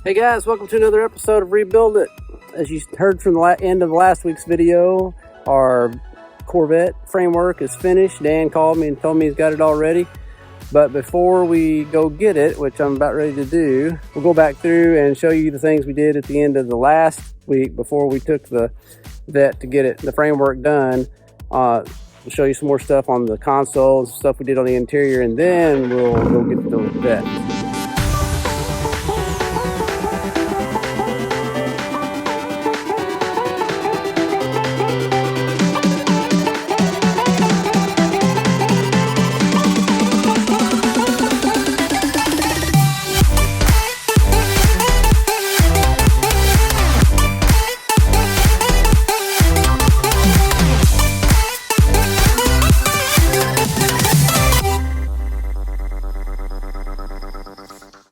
Hey guys, welcome to another episode of Rebuild It. As you heard from the end of last week's video, our Corvette framework is finished. Dan called me and told me he's got it all ready. But before we go get it, which I'm about ready to do, we'll go back through and show you the things we did at the end of the last week before we took the vet to get the framework done. We'll show you some more stuff on the console, stuff we did on the interior, and then we'll go get the vet.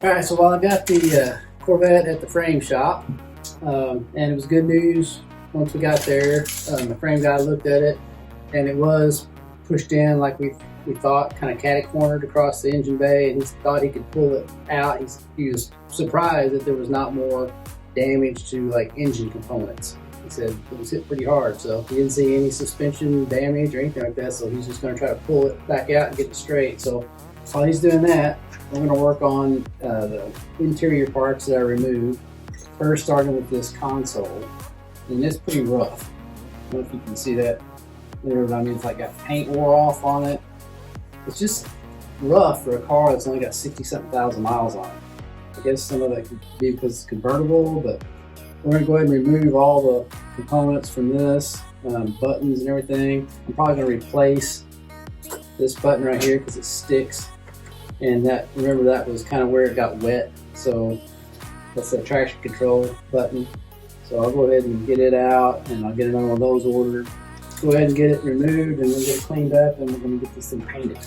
Alright, so while I got the Corvette at the frame shop, and it was good news once we got there. The frame guy looked at it, and it was pushed in like we thought, kind of catty-cornered across the engine bay, and he thought he could pull it out. He was surprised that there was not more damage to like engine components. He said it was hit pretty hard, so he didn't see any suspension damage or anything like that, so he's just going to try to pull it back out and get it straight. So while he's doing that, I'm going to work on the interior parts that I removed. First, starting with this console, and it's pretty rough. I don't know if you can see that there, but I mean, it's like got paint wore off on it. It's just rough for a car that's only got 60-something thousand miles on it. I guess some of that could be because it's convertible, but we're going to go ahead and remove all the components from this, buttons and everything. I'm probably going to replace this button right here because it sticks. And that, remember, that was kind of where it got wet. So that's the traction control button. So I'll go ahead and get it out, and I'll get another one of those ordered. Go ahead and get it removed, and we'll get it cleaned up, and we're going to get this thing painted.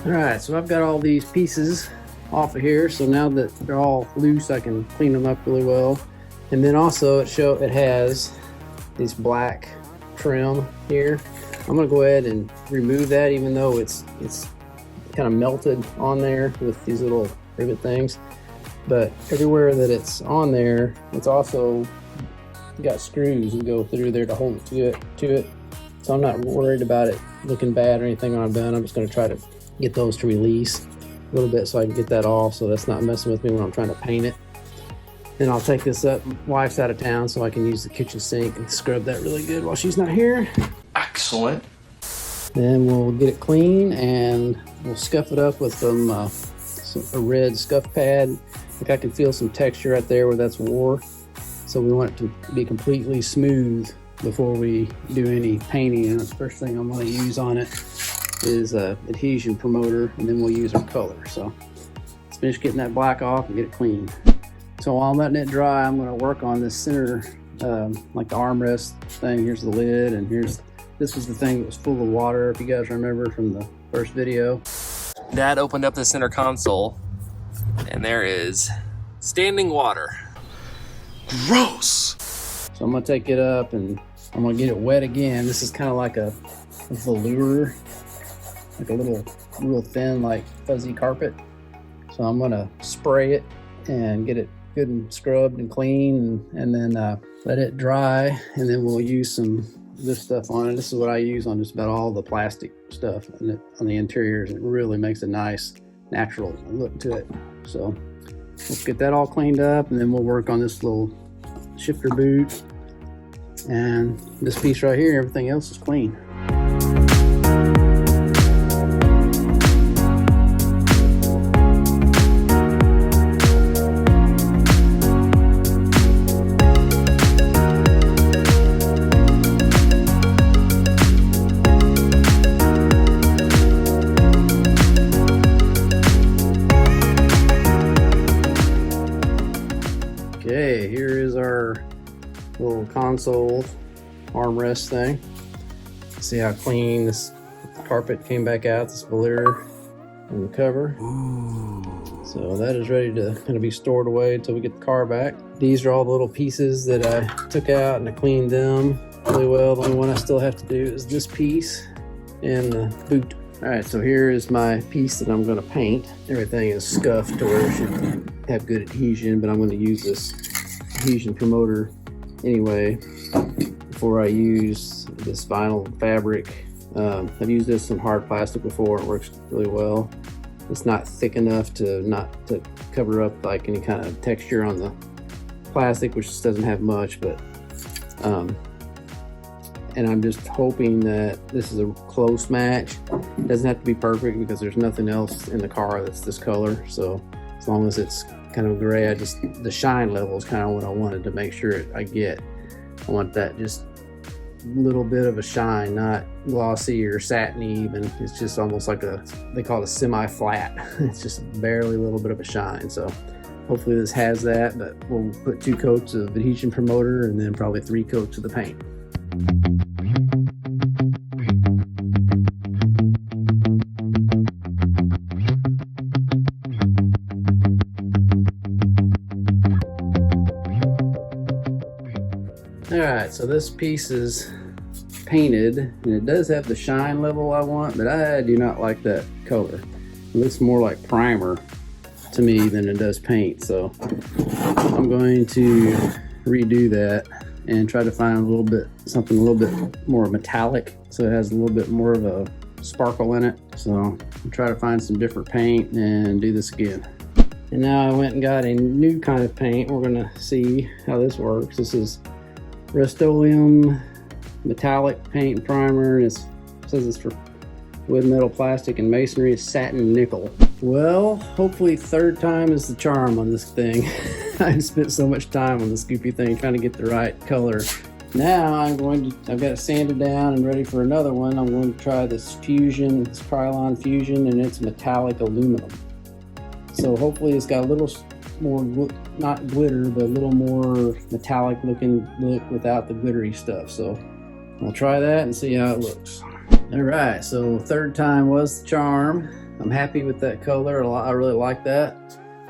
Alright, so I've got all these pieces off of here, so now that they're all loose I can clean them up really well. And then also it has this black trim here. I'm going to go ahead and remove that, even though it's kind of melted on there with these little rivet things. But everywhere that it's on there, it's also got screws that go through there to hold it to it. So I'm not worried about it looking bad or anything when I'm done. I'm just going to try to get those to release a little bit so I can get that off, so that's not messing with me when I'm trying to paint it. Then I'll take this up. Wife's out of town, so I can use the kitchen sink and scrub that really good while she's not here. Excellent. Then we'll get it clean and we'll scuff it up with a red scuff pad. I think I can feel some texture right there where that's wore. So we want it to be completely smooth before we do any painting. And the first thing I'm going to use on it is adhesion promoter, and then we'll use our color. So let's finish getting that black off and get it clean. So while I'm letting it dry, I'm going to work on this center, like the armrest thing. Here's the lid, and this was the thing that was full of water, if you guys remember from the first video. Dad opened up the center console, and there is standing water. Gross! So I'm going to take it up, and I'm going to get it wet again. This is kind of like a velour, like a little real thin, like fuzzy carpet. So I'm going to spray it and get it good and scrubbed and clean, and then let it dry, and then we'll use some this stuff on it. This is what I use on just about all the plastic stuff on the interiors. It really makes a nice natural look to it. So we'll get that all cleaned up, and then we'll work on this little shifter boot and this piece right here. Everything else is clean. Okay, here is our little console armrest thing. See how clean this carpet came back out, this velour. on the cover. So that is ready to kind of be stored away until we get the car back. These are all the little pieces that I took out and I cleaned them really well. The only one I still have to do is this piece and the boot. All right, so here is my piece that I'm going to paint. Everything is scuffed to where it should have good adhesion, but I'm going to use this adhesion promoter anyway before I use this vinyl fabric. I've used this in hard plastic before. It works really well. It's not thick enough to cover up like any kind of texture on the plastic, which doesn't have much, but and I'm just hoping that this is a close match. It doesn't have to be perfect because there's nothing else in the car that's this color. So as long as it's kind of gray, the shine level is kind of what I wanted to make sure I get. I want that just little bit of a shine, not glossy or satiny even. It's just almost like they call it a semi-flat. It's just barely a little bit of a shine. So hopefully this has that, but we'll put 2 coats of adhesion promoter and then probably 3 coats of the paint. Alright, so this piece is painted and it does have the shine level I want, but I do not like that color. It looks more like primer to me than it does paint, so I'm going to redo that and try to find something a little bit more metallic so it has a little bit more of a sparkle in it. So I'll try to find some different paint and do this again. And now I went and got a new kind of paint. We're gonna see how this works. This is Rust-Oleum metallic paint and primer, and it says it's for wood, metal, plastic, and masonry. It's satin nickel. Well, hopefully 3rd time is the charm on this thing. I spent so much time on the Scoopy thing trying to get the right color. Now I've got it sanded down and ready for another one. I'm going to try this Fusion, this Krylon Fusion, and it's metallic aluminum. So hopefully it's got a little more, not glitter, but a little more metallic looking look without the glittery stuff. So I'll try that and see how it looks. All right, so 3rd time was the charm. I'm happy with that color. I really like that.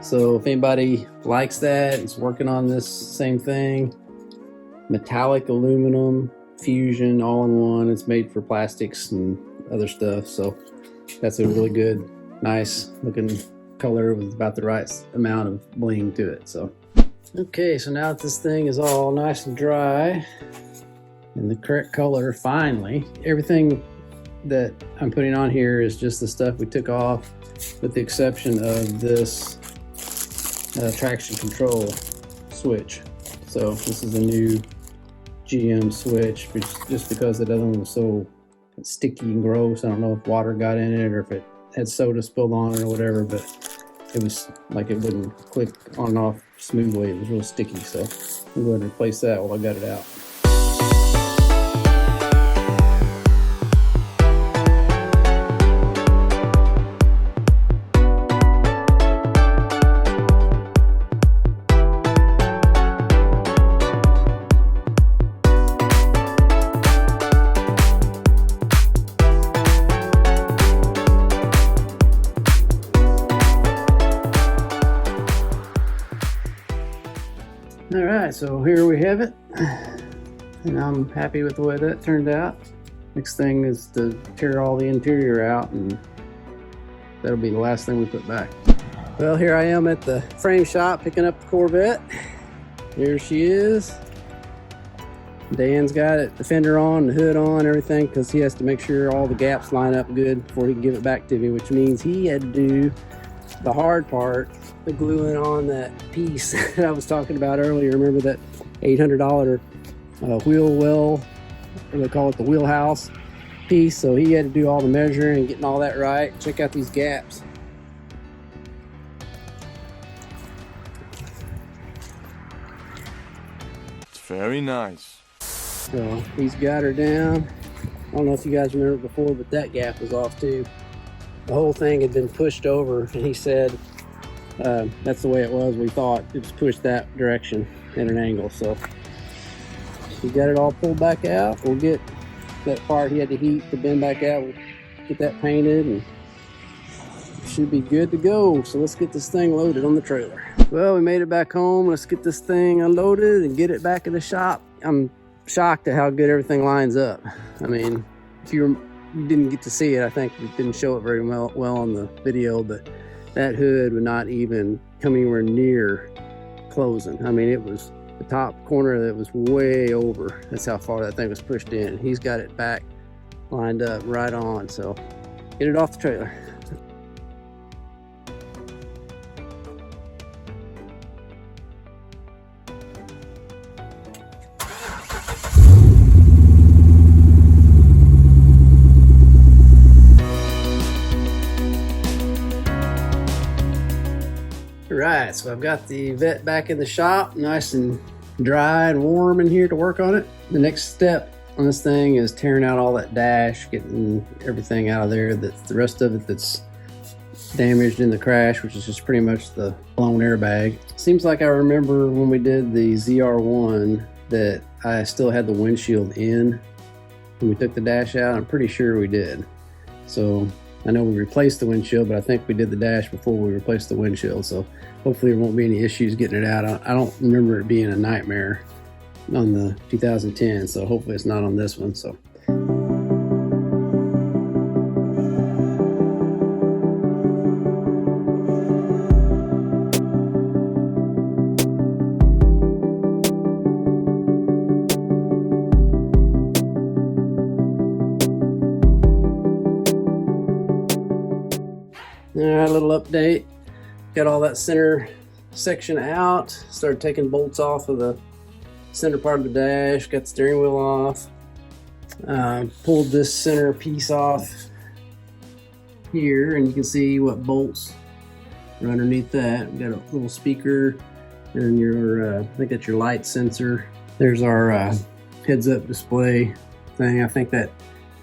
So if anybody likes that, it's working on this same thing. Metallic aluminum Fusion all in one. It's made for plastics and other stuff. So that's a really good, nice looking color with about the right amount of bling to it. So okay, so now that this thing is all nice and dry and the correct color, finally, everything that I'm putting on here is just the stuff we took off, with the exception of this traction control switch. So this is a new GM switch, just because the other one was so sticky and gross. I don't know if water got in it or if it had soda spilled on it or whatever, but it was like it wouldn't click on and off smoothly. It was real sticky, so I'm going to replace that while I got it out. All right, so here we have it, and I'm happy with the way that turned out. Next thing is to tear all the interior out, and that'll be the last thing we put back. Well, here I am at the frame shop picking up the Corvette. Here she is. Dan's got it, the fender on, the hood on, everything, because he has to make sure all the gaps line up good before he can give it back to me, which means he had to do the hard part, the gluing on that piece that I was talking about earlier. Remember that $800 wheel well, or they call it the wheelhouse piece? So he had to do all the measuring and getting all that right. Check out these gaps. It's very nice. So he's got her down. I don't know if you guys remember before, but that gap was off too. The whole thing had been pushed over, and he said that's the way it was. We thought it was pushed that direction at an angle. So we got it all pulled back out. We'll get that part he had to heat to bend back out. We'll get that painted and should be good to go. So let's get this thing loaded on the trailer. Well, we made it back home. Let's get this thing unloaded and get it back in the shop. I'm shocked at how good everything lines up. I mean, if you didn't get to see it, I think we didn't show it very well on the video, but that hood would not even come anywhere near closing. I mean, it was the top corner that was way over. That's how far that thing was pushed in. He's got it back lined up right on, so get it off the trailer. Alright, so I've got the Vette back in the shop, nice and dry and warm in here to work on it. The next step on this thing is tearing out all that dash, getting everything out of there, the rest of it that's damaged in the crash, which is just pretty much the blown airbag. Seems like I remember when we did the ZR1 that I still had the windshield in when we took the dash out. I'm pretty sure we did. So I know we replaced the windshield, but I think we did the dash before we replaced the windshield. So hopefully there won't be any issues getting it out. I don't remember it being a nightmare on the 2010, so hopefully it's not on this one. So alright, a little update. Got all that center section out. Started taking bolts off of the center part of the dash. Got the steering wheel off. Pulled this center piece off here, and you can see what bolts are underneath that. We got a little speaker and your, I think that's your light sensor. There's our heads-up display thing. I think that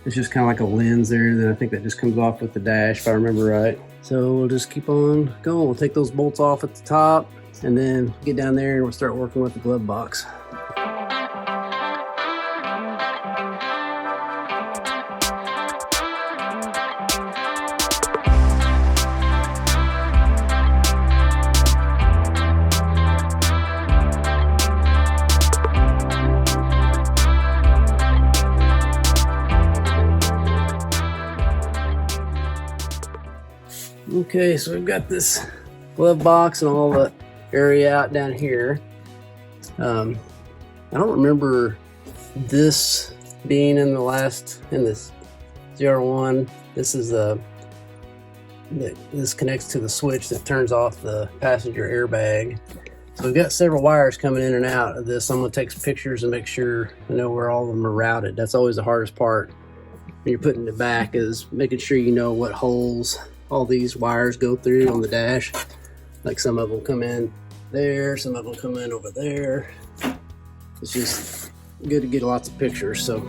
it's just kind of like a lens there. Then I think that just comes off with the dash, if I remember right. So we'll just keep on going. We'll take those bolts off at the top and then get down there and we'll start working with the glove box. Okay, so we've got this glove box and all the area out down here. I don't remember this being in this ZR1. This is this connects to the switch that turns off the passenger airbag. So we've got several wires coming in and out of this. I'm going to take some pictures and make sure I know where all of them are routed. That's always the hardest part when you're putting it back, is making sure you know what holes all these wires go through on the dash. Like some of them come in there, some of them come in over there. It's just good to get lots of pictures. So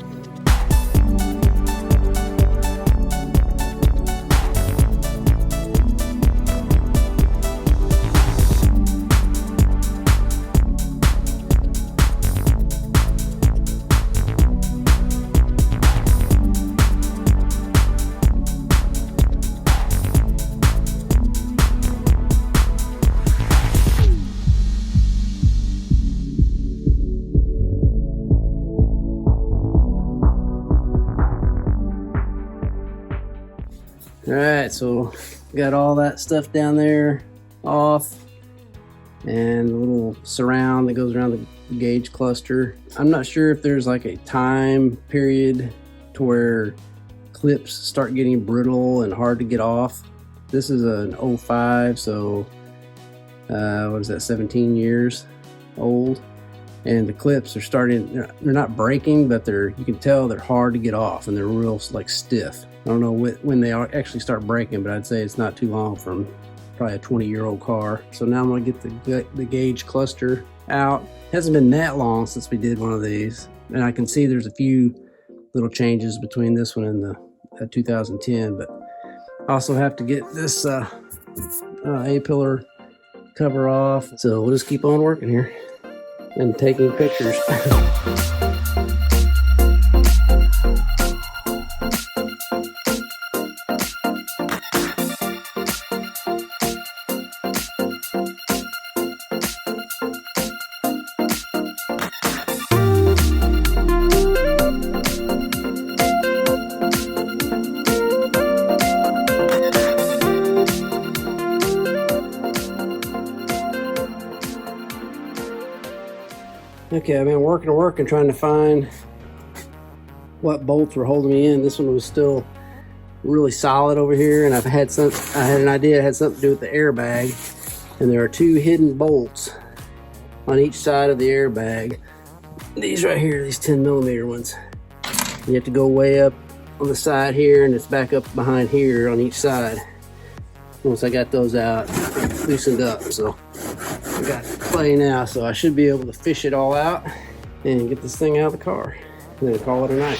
alright, so got all that stuff down there off, and a little surround that goes around the gauge cluster. I'm not sure if there's like a time period to where clips start getting brittle and hard to get off. This is an 05, so what is that, 17 years old, and the clips are starting, they're not breaking, but you can tell they're hard to get off and they're real like stiff. I don't know when they actually start breaking, but I'd say it's not too long from probably a 20-year-old car. So now I'm going to get the gauge cluster out. It hasn't been that long since we did one of these, and I can see there's a few little changes between this one and the 2010, but I also have to get this A-pillar cover off. So we'll just keep on working here and taking pictures. Okay, I've been working trying to find what bolts were holding me in. This one was still really solid over here, and I had an idea it had something to do with the airbag. And there are two hidden bolts on each side of the airbag. These right here, these 10mm ones. You have to go way up on the side here, and it's back up behind here on each side. Once I got those out, loosened up, so I got clay now, so I should be able to fish it all out and get this thing out of the car, and then call it a night.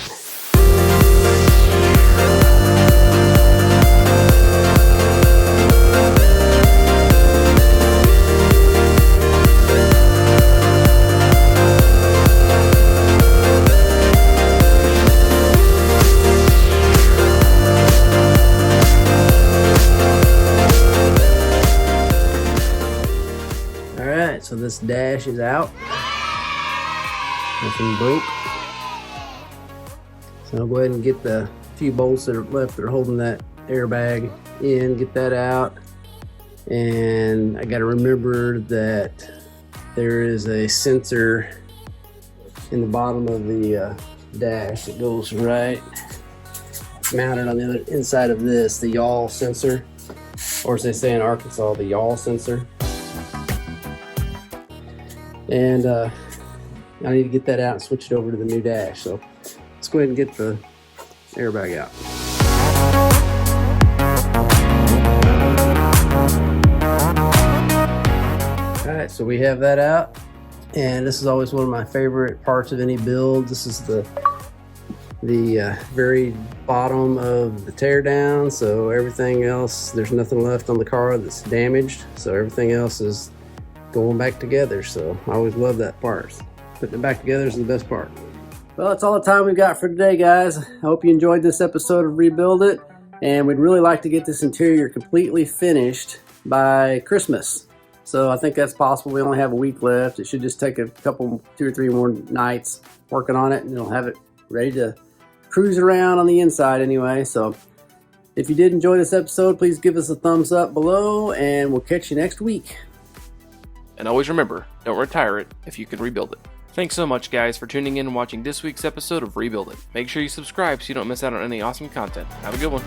So this dash is out. Nothing broke. So I'll go ahead and get the few bolts that are left that are holding that airbag in, get that out. And I got to remember that there is a sensor in the bottom of the dash that goes right mounted on the other inside of this, the yaw sensor, or as they say in Arkansas, the yaw sensor. And I need to get that out and switch it over to the new dash. So let's go ahead and get the airbag out. All right, so we have that out. And this is always one of my favorite parts of any build. This is the very bottom of the teardown. So everything else, there's nothing left on the car that's damaged. So everything else is going back together. So I always love that part. Putting it back together is the best part. Well, that's all the time we've got for today, guys. I hope you enjoyed this episode of Rebuild It, and we'd really like to get this interior completely finished by Christmas. So I think that's possible. We only have a week left. It should just take a couple, 2 or 3 more nights working on it, and it'll have it ready to cruise around on the inside anyway. So if you did enjoy this episode, please give us a thumbs up below, and we'll catch you next week. And always remember, don't retire it if you can rebuild it. Thanks so much, guys, for tuning in and watching this week's episode of Rebuild It. Make sure you subscribe so you don't miss out on any awesome content. Have a good one.